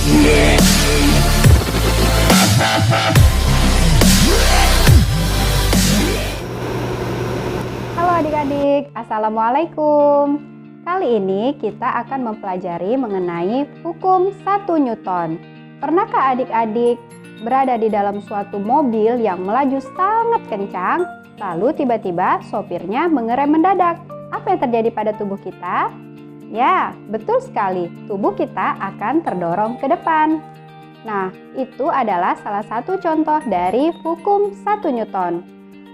Halo adik-adik, Assalamualaikum. Kali ini kita akan mempelajari mengenai hukum 1 Newton. Pernahkah adik-adik berada di dalam suatu mobil yang melaju sangat kencang, lalu tiba-tiba sopirnya mengerem mendadak? Apa yang terjadi pada tubuh kita? Ya, betul sekali, tubuh kita akan terdorong ke depan. Nah, itu adalah salah satu contoh dari hukum 1 Newton.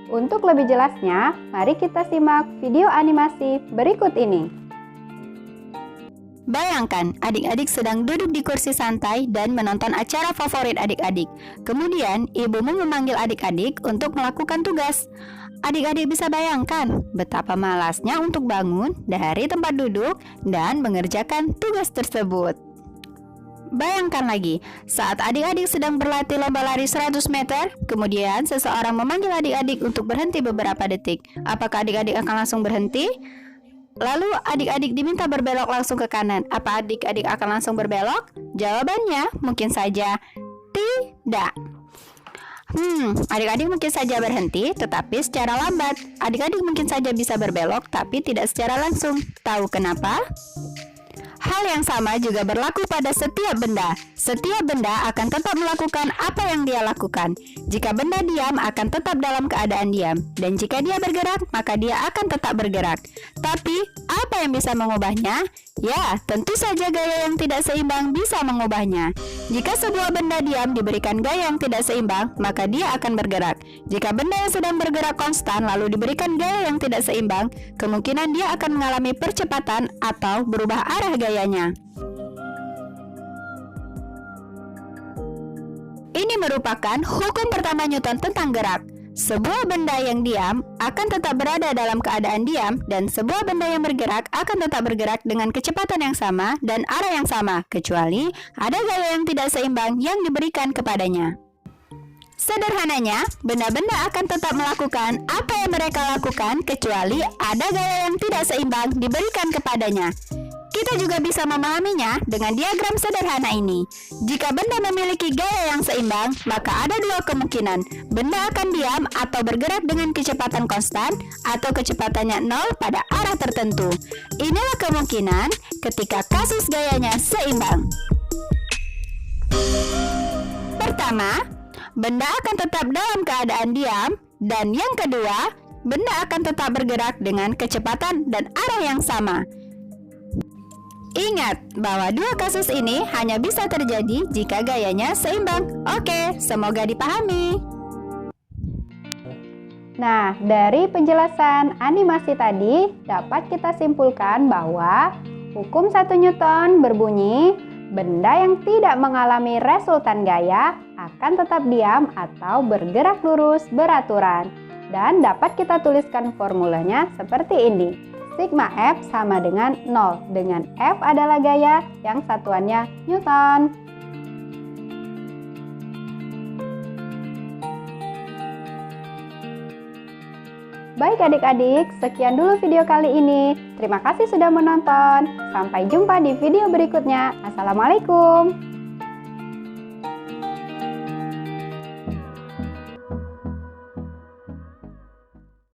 Untuk lebih jelasnya, mari kita simak video animasi berikut ini. Bayangkan, adik-adik sedang duduk di kursi santai dan menonton acara favorit adik-adik. Kemudian, ibumu memanggil adik-adik untuk melakukan tugas. Adik-adik bisa bayangkan betapa malasnya untuk bangun dari tempat duduk dan mengerjakan tugas tersebut. Bayangkan lagi, saat adik-adik sedang berlatih lomba lari 100 meter, kemudian seseorang memanggil adik-adik untuk berhenti beberapa detik. Apakah adik-adik akan langsung berhenti? Lalu adik-adik diminta berbelok langsung ke kanan. Apa adik-adik akan langsung berbelok? Jawabannya mungkin saja tidak. Adik-adik mungkin saja berhenti, tetapi secara lambat. Adik-adik mungkin saja bisa berbelok, tapi tidak secara langsung. Tahu kenapa? Hal yang sama juga berlaku pada setiap benda. Setiap benda akan tetap melakukan apa yang dia lakukan. Jika benda diam, akan tetap dalam keadaan diam. Dan jika dia bergerak, maka dia akan tetap bergerak. Tapi, apa yang bisa mengubahnya? Ya, tentu saja gaya yang tidak seimbang bisa mengubahnya. Jika sebuah benda diam diberikan gaya yang tidak seimbang, maka dia akan bergerak. Jika benda yang sedang bergerak konstan lalu diberikan gaya yang tidak seimbang, kemungkinan dia akan mengalami percepatan atau berubah arah gayanya. Ini merupakan hukum pertama Newton tentang gerak. Sebuah benda yang diam akan tetap berada dalam keadaan diam, dan sebuah benda yang bergerak akan tetap bergerak dengan kecepatan yang sama dan arah yang sama, kecuali ada gaya yang tidak seimbang yang diberikan kepadanya. Sederhananya, benda-benda akan tetap melakukan apa yang mereka lakukan kecuali ada gaya yang tidak seimbang diberikan kepadanya. Kita juga bisa memahaminya dengan diagram sederhana ini. Jika benda memiliki gaya yang seimbang, maka ada dua kemungkinan. Benda akan diam atau bergerak dengan kecepatan konstan, atau kecepatannya 0 pada arah tertentu. Inilah kemungkinan ketika kasus gayanya seimbang. Pertama, benda akan tetap dalam keadaan diam, dan yang kedua, benda akan tetap bergerak dengan kecepatan dan arah yang sama. Ingat bahwa dua kasus ini hanya bisa terjadi jika gayanya seimbang. Oke, semoga dipahami. Nah, dari penjelasan animasi tadi dapat kita simpulkan bahwa hukum 1 Newton berbunyi benda yang tidak mengalami resultan gaya akan tetap diam atau bergerak lurus beraturan. Dan dapat kita tuliskan formulanya seperti ini. Sigma F sama dengan 0, dengan F adalah gaya yang satuannya Newton. Baik adik-adik, sekian dulu video kali ini. Terima kasih sudah menonton. Sampai jumpa di video berikutnya. Assalamualaikum.